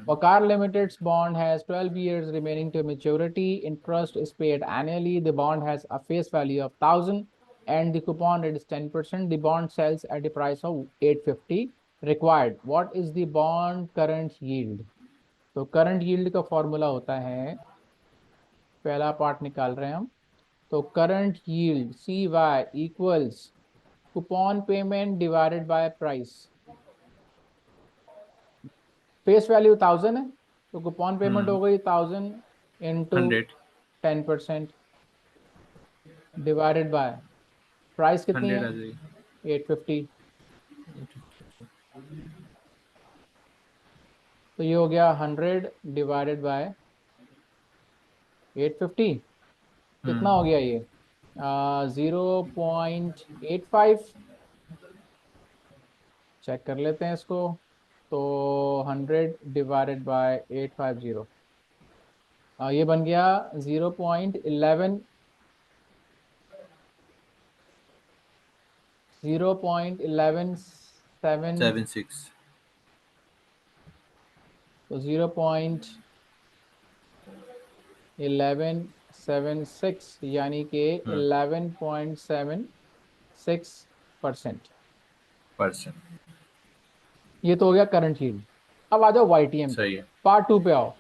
Waqar Limited's bond has 12 years remaining to maturity. Interest is paid annually. The bond has a face value of 1,000 and the coupon rate is 10%. The bond sells at a price of 850 required. What is the bond current yield? तो current yield का formula होता है, पहला part निकाल रहे हैं हम। तो current yield C Y equals coupon payment divided by price. Face value 1,000 है तो कूपन पेमेंट हो गई 1,000 इंटू 100 10% डिवाइडेड बाय प्राइस कितनी 100 है आ जाएगी 850। तो ये हो गया 100 डिवाइडेड बाय 850। कितना हो गया ये 0.85। चेक कर लेते हैं इसको। तो 100 डिवाइडेड बाय 850 ये बन गया 0.11 0.117। 76 तो 0.1176 यानी कि 11.76%। ये तो हो गया करंट यील्ड। अब आ जाओ वाईटीएम पे, सही है। पार्ट 2 पे आओ।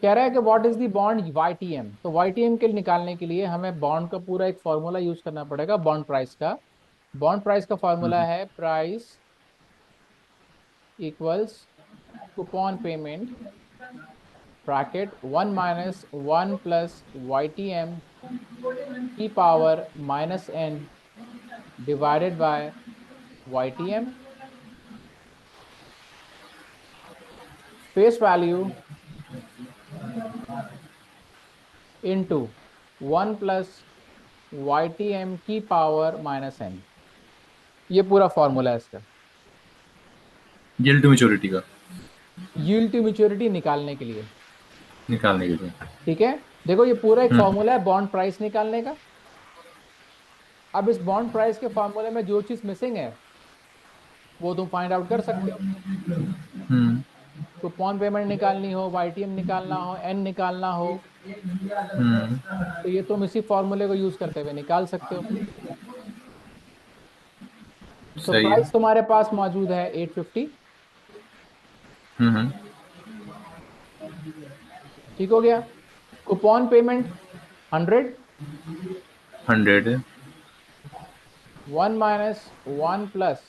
कह रहा है कि what is the bond YTM. तो वाईटीएम के निकालने के लिए हमें बॉन्ड का पूरा एक फॉर्मूला यूज करना पड़ेगा बॉन्ड प्राइस का। बॉन्ड प्राइस का फॉर्मूला है price equals coupon payment bracket 1 minus 1 plus YTM की power minus n divided by YTM face value into 1 plus YTM की पावर माइनस n। ये पूरा फॉर्मूला है इसका यील्ड टू मैच्योरिटी का यील्ड टू मैच्योरिटी निकालने के लिए। निकालने के लिए। ठीक है, देखो ये पूरा एक फॉर्मूला है बॉन्ड प्राइस निकालने का। अब इस बॉन्ड प्राइस के फॉर्मूले में जो चीज मिसिंग है वो तुम फाइंड आउट कर सकते हो। कूपन पेमेंट निकालनी हो, YTM निकालना हो, n निकालना हो, तो ये तुम इसी फॉर्मूले को यूज करते हुए निकाल सकते हो। तो सही है। प्राइस तुम्हारे पास मौजूद है 850। ठीक हो गया। Coupon payment 100। 100 1 minus 1 plus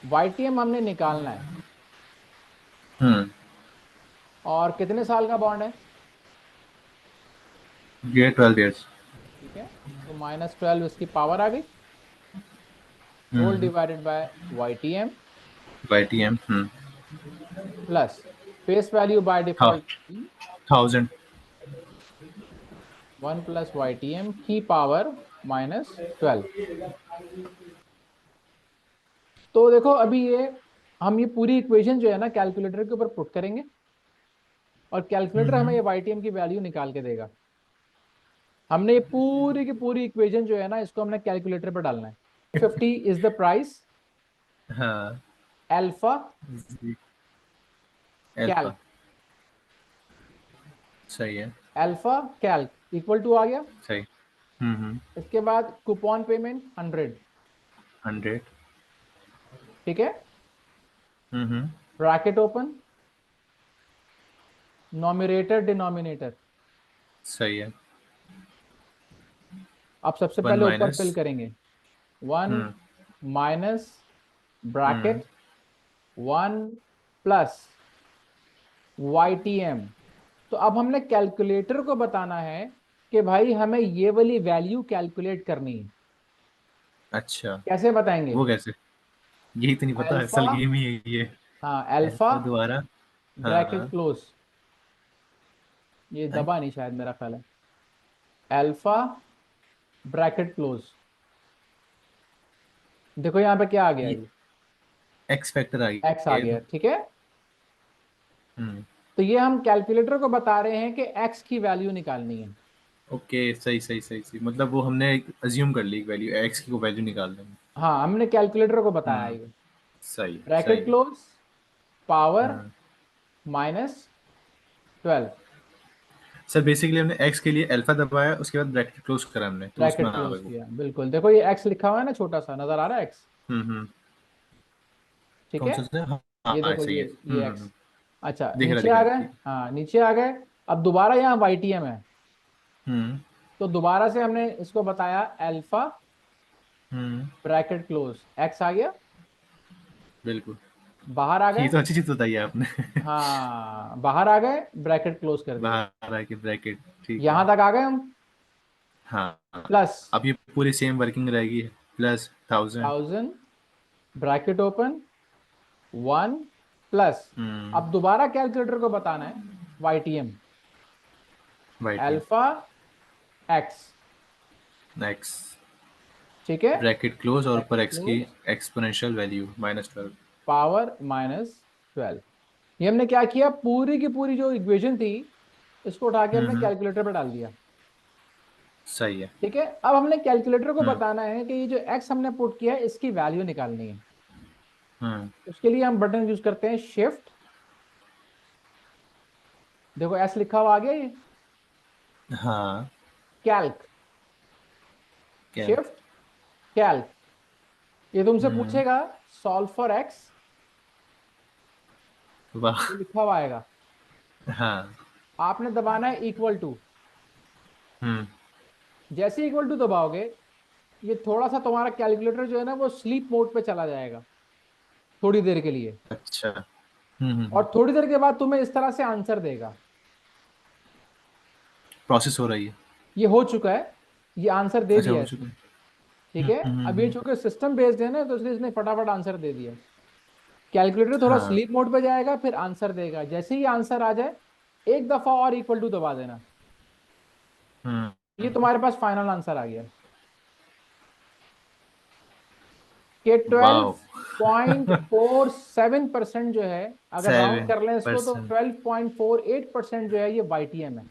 YTM हमने निकालना है। और कितने साल का बॉन्ड है? ये 12 इयर्स। ठीक है, तो -12 इसकी पावर आ गई whole divided by YTM YTM plus face value by default 1000 1 plus YTM की पावर -12। तो देखो अभी ये हम ये पूरी इक्वेशन जो है ना कैलकुलेटर के ऊपर पुट करेंगे और कैलकुलेटर हमें ये YTM की वैल्यू निकाल के देगा। हमने ये पूरी की पूरी इक्वेशन जो है ना इसको हमने कैलकुलेटर पर डालना है। 50 इज द प्राइस हाँ अल्फा अल्फा कैल्क। सही है। अल्फा कैल्क इक्वल टू आ गया। सही। इसके बाद कूपन पेमेंट 100। 100 ठीक है, ब्रैकेट ओपन, नॉमिनेटर डिनोमिनेटर। सही है। आप सबसे 1 पहले ऊपर माइनस फिल करेंगे 1 माइनस ब्रैकेट 1 प्लस YTM। तो अब हमने कैलकुलेटर को बताना है कि भाई हमें ये वाली वैल्यू कैलकुलेट करनी है। अच्छा कैसे बताएंगे? वो कैसे? यही तो नहीं पता, अल्फा, असल गेम ही है ये। हाँ अल्फा अल्फा दोबारा। ब्रैकेट हाँ क्लोज, ये हैं? दबा नहीं शायद मेरा ख्याल है। Alpha bracket close. देखो यहाँ पे क्या आ गया, ये ये एक्स फैक्टर आ एक्स आ गया ये गया। तो। ठीक है, तो ये हम कैलकुलेटर को बता रहे हैं कि एक्स की वैल्यू निकालनी है। ओके सही सही सही सही, मतलब वो हमने अज्यूम कर ली वैल्यू एक्स की, को वैल्यू निकाल देंगे। हाँ हमने कैलकुलेटर को बताया ये। सही ब्रैकेट सही है। क्लोज, पावर हाँ -12। सर बेसिकली हमने एक्स के लिए अल्फा दबाया, उसके बाद ब्रैकेट क्लोज करा हमने, तो उसमें ब्रैकेट आ क्लोज गए वो। किया, बिल्कुल। देखो ये एक्स लिखा हुआ है ना, छोटा सा नजर आ रहा है एक्स, हम्म। ठीक कौन है। सा सर? हाँ ये हाँ, देखो सही है। ये एक्स। अच्छा, नीचे दिख आ रहा गए। है, ठीक। हाँ, नीचे आ गए। अब दोबारा यहाँ वाईटीएम है, हम्म तो दोबारा से हमने इसको बताया अल्फा हम्म। ब्रैकेट क्लोज, एक्स आ गया, बिल्कुल। बाहर आ ये गए। तो अच्छी चीज बताई है आपने। हाँ, बाहर आ गए, ब्रैकेट क्लोज कर दिया। बाहर आके ब्रैकेट, ठीक है। यहां तक आ गए हम। हाँ हाँ। प्लस अब ये पूरी सेम वर्किंग रहेगी, plus 1000। 1000 bracket open, 1 plus. Hmm. अब दोबारा कैलकुलेटर को बताना है YTM waiting. Alpha x, next. ठीक है। ब्रैकेट क्लोज और ऊपर ब्रैकेट एक्स की क्लोज, एक्सपोनेंशियल वैल्यू -12। पावर -12। ये हमने क्या किया, पूरी की पूरी जो इक्वेशन थी इसको उठा के हमने हम्म। कैलकुलेटर पर डाल दिया, सही है। ठीक है। अब हमने कैलकुलेटर को हम्म बताना है कि ये जो एक्स हमने पुट किया है इसकी वैल्यू निकालनी है। हम्म। उसके लिए हम बटन यूज करते हैं शिफ्ट, देखो एस लिखा हुआ आ गया ये, हाँ। कैल्क, क्या? Shift Calc. ये तुमसे हम्म। पूछेगा सॉल्व फॉर एक्स, वाह। ये लिखा हुआ आएगा, हाँ। आपने दबाना है इक्वल टू। हम्म। जैसे इक्वल टू दबाओगे, ये थोड़ा सा तुम्हारा कैलकुलेटर जो है ना वो स्लीप मोड पे चला जाएगा थोड़ी देर के लिए, अच्छा। और थोड़ी देर के बाद तुम्हें इस तरह से आंसर देगा। प्रोसेस हो रही है। ये हो चुका है, ये आंसर दे अच्छा, दिया हो है चुका इसने, है। ठीक है। अब ये हम्म। चूंकि सिस्टम बेस्ड है ना, तो इसलिए इसने फटाफट आंसर दे दिया। कैलकुलेटर थोड़ा हाँ। स्लीप मोड पे जाएगा, फिर आंसर देगा। जैसे ही आंसर आ जाए, एक दफा और इक्वल टू दबा देना, ये हम्म। तुम्हारे पास फाइनल आंसर आ गया कि twelve wow. Point four seven percent जो है, अगर राउंड सेवन कर लें इसको, तो परसेंट 12.48% जो है ये वाईटीएम है,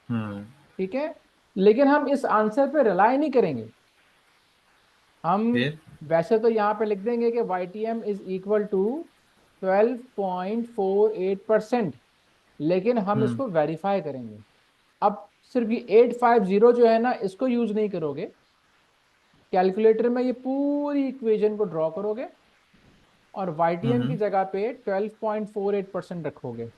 हम्म। ठीक है। लेकिन हम इस आंसर पे रिलाई नहीं करेंगे। हम फिर। वैसे तो यहाँ पे लिख देंगे कि वाईटीएम इज इक्वल टू 12.48%, लेकिन हम हम्म इसको वेरीफाई करेंगे। अब सिर्फ ये 850 जो है ना, इसको यूज नहीं करोगे। कैलकुलेटर में ये पूरी इक्वेशन को ड्रॉ करोगे और वाईटीएम की हम्म। जगह पे 12.48% रखोगे,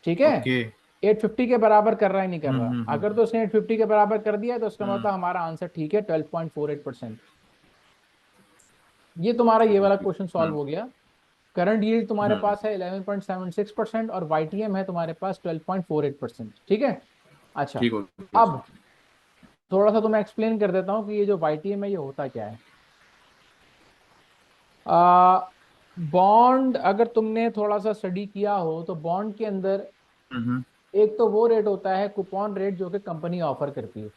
ठीक है। ओके। 850 के बराबर कर रहा है नहीं कर रहा, अगर हम्म। तो उसने 850 के बराबर कर दिया तो उसका हम्म। मतलब हमारा आंसर ठीक है, 12.48%। ये तुम्हारा ये वाला क्वेश्चन सॉल्व हम्म हो गया। करंट यील्ड तुम्हारे हम्म। पास है 11.76% और वाईटीएम है तुम्हारे पास 12.48%, ठीक है। अच्छा, ठीक हो गया अब सर। थोड़ा सा तो मैं एक्सप्लेन कर देता हूँ कि ये जो वाईटीएम है ये होता क्या है। बॉन्ड अगर तुमने थोड़ा सा स्टडी किया हो तो बॉन्ड के अंदर हम्म। एक तो वो रेट होता है कूपन रेट जो कि कंपनी ऑफर करती है,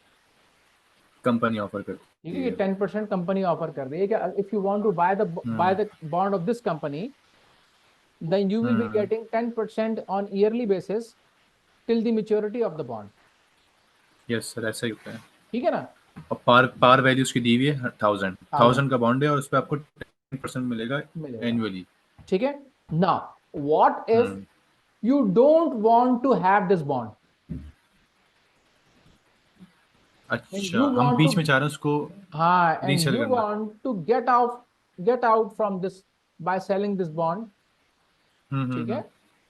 कंपनी ऑफर ठीक है। करती ये है। 10% कंपनी ऑफर कर रही है कि if you want to buy hmm the bond of this company, then you will be hmm. Getting 10% on yearly basis till the maturity of the bond, yes sir, ऐसा ही होता है। ठीक है ना। और पार पार वैल्यू उसकी दी हुई है 1000। 1000 1000 का बॉन्ड है और उस पर आपको 10% मिलेगा मिलेगा, एनुअली। ठीक है। Now what if hmm. You don't want to have this bond and अच्छा, यू हम वांट टू, बीच में चाह रहे हैं उसको हाँ, एंड रीसेल यू करना। Want to get out from this by selling this bond, ठीक है। हम्म।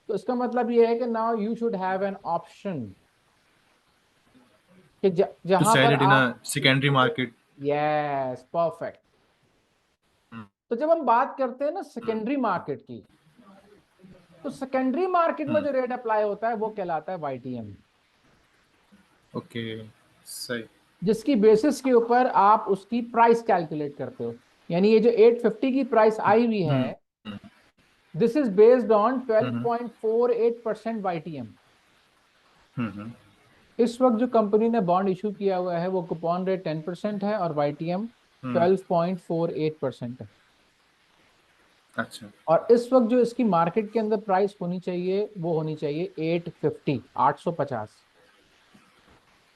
तो इसका मतलब ये है कि now you should have an option कि टू जहां सेल पर इट इन अ आप सेकेंडरी इसको, मार्केट। Yes perfect. तो जब हम बात करते हैं ना सेकेंडरी मार्केट की, तो सेकेंडरी मार्केट में जो रेट अप्लाई होता है वो कहलाता है वाईटीएम, ओके। सही। जिसकी बेसिस के ऊपर आप उसकी प्राइस कैलकुलेट करते हो। यानी ये जो 850 की प्राइस आई हुई है, hmm this is based on hmm 12.48% YTM. Hmm. इस वक्त जो कंपनी ने बॉन्ड इशू किया हुआ है वो कूपन रेट 10% है और वाईटीएम हम्म। 12.48% है। अच्छा। और इस वक्त जो इसकी मार्केट के अंदर प्राइस होनी चाहिए वो होनी चाहिए 850, 850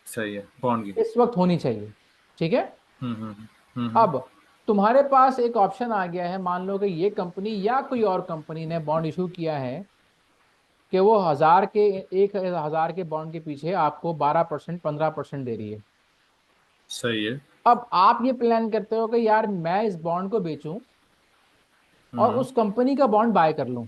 सही है, बॉन्ड की। इस वक्त होनी चाहिए, ठीक है। हम्म हम्म हम्म। अब तुम्हारे पास एक ऑप्शन आ गया है, मान लो कि ये कंपनी या कोई और कंपनी ने बॉन्ड इशू किया है कि वो 1000 के 1000 के बॉन्ड के पीछे आपको 12% 15% दे रही है। सही है। अब आप ये प्लान करते हो कि यार मैं इस बॉन्ड को बेचूं और हम्म। उस कंपनी का बॉन्ड बाय कर लूं।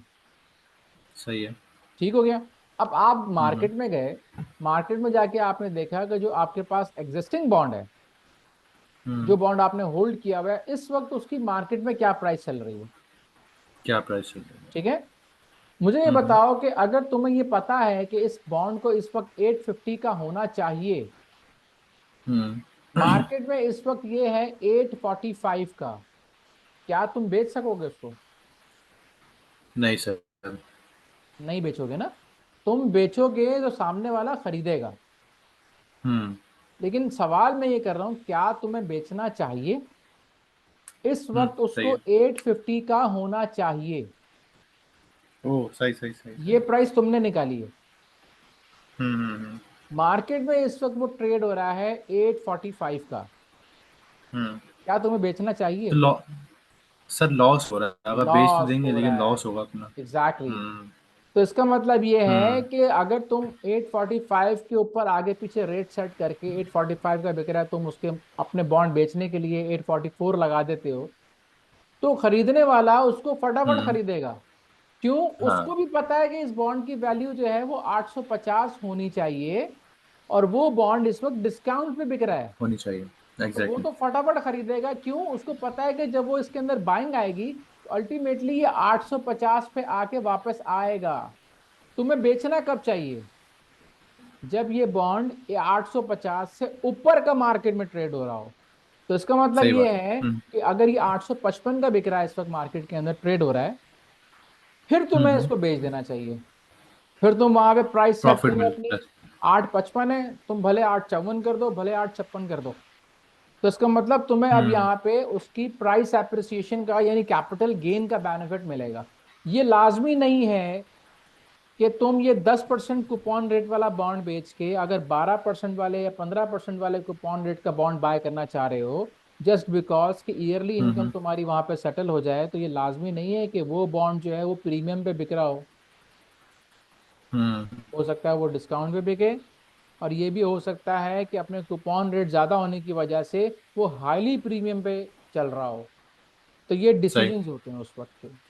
सही है। ठीक हो गया। अब आप हम्म। मार्केट में गए, मार्केट में जाके आपने देखा कि जो आपके पास एग्जिस्टिंग बॉन्ड है, हम्म। जो बॉन्ड आपने होल्ड किया हुआ है, इस वक्त उसकी मार्केट में क्या प्राइस चल रही है। क्या प्राइस चल रहा है? ठीक है। मुझे ये हम्म। बताओ कि अगर तुम्हें ये पता है कि इस बॉन्ड को इस वक्त 850 का होना चाहिए, हम्म। मार्केट में इस वक्त ये है 845 का, क्या तुम बेच सकोगे उसको? नहीं सर। नहीं बेचोगे ना। तुम बेचोगे तो सामने वाला खरीदेगा। हम्म। लेकिन सवाल मैं ये कर रहा हूं, क्या तुम्हें बेचना चाहिए? इस वक्त सही उसको है। 850 का होना चाहिए। ओह, सही सही सही ये सही। प्राइस तुमने निकाली है। हम्म। मार्केट में इस वक्त वो ट्रेड हो रहा है 845 का। हम्म। क्या तुम्हें बेचना तो चाहिए? लॉ सर लॉस हो रहा है, अगर बेच तो लॉस देंगे हो लेकिन रहा है। लॉस होगा अपना। Exactly exactly। हम्म। तो इसका मतलब ये है हम्म। कि अगर तुम 845 के ऊपर आगे पीछे रेट सेट करके 845 का बिक रहा है, तुम उसके अपने बॉन्ड बेचने के लिए 844 लगा देते हो, तो खरीदने वाला उसको फटाफट हम्म। खरीदेगा। क्यों? उसको हाँ। भी पता है कि इस बॉन्ड की वैल्यू जो है वो 850 होनी चाहिए, और वो बॉन्ड इस वक्त डिस्काउंट पे बिक रहा है। होनी चाहिए। तो वो एग्जैक्टली। तो फटाफट खरीदेगा। क्यों? उसको पता है कि जब वो इसके अंदर बाइंग आएगी तो अल्टीमेटली ये 850 पे आके वापस आएगा। तुम्हें बेचना कब चाहिए? जब ये बॉन्ड ये 850 से ऊपर का मार्केट में ट्रेड हो रहा हो। तो इसका मतलब सही ये बात। है हम्म। कि अगर ये 855 का बिक रहा है, इस वक्त मार्केट के अंदर ट्रेड हो रहा है, फिर तुम्हें हम्म। इसको बेच देना चाहिए। फिर तुम वहां पे प्राइस सेट प्रॉफिट करो अपनी। मिलता है। 855 है, तुम भले 854 कर दो, भले 856 कर दो। तो इसका मतलब तुम्हें अब हम्म। यहाँ पे उसकी प्राइस एप्रिसिएशन का यानी कैपिटल गेन का बेनिफिट मिलेगा। ये लाजमी नहीं है कि तुम ये 10% कूपन रेट वाला बॉन्ड बेच के अगर 12% वाले या 15% वाले कूपन रेट का बॉन्ड बाय करना चाह रहे हो, जस्ट बिकॉज कि ईयरली इनकम हम्म। तुम्हारी वहां पे सेटल हो जाए, तो ये लाजमी नहीं है कि वो बॉन्ड जो है वो प्रीमियम पे बिक रहा हम्म। हो सकता है वो डिस्काउंट पे बिके। और ये भी हो सकता है कि अपने कूपन रेट ज्यादा होने की वजह से वो हाईली प्रीमियम पे चल रहा हो। तो ये सही। डिसीजंस होते हैं उस वक्त के।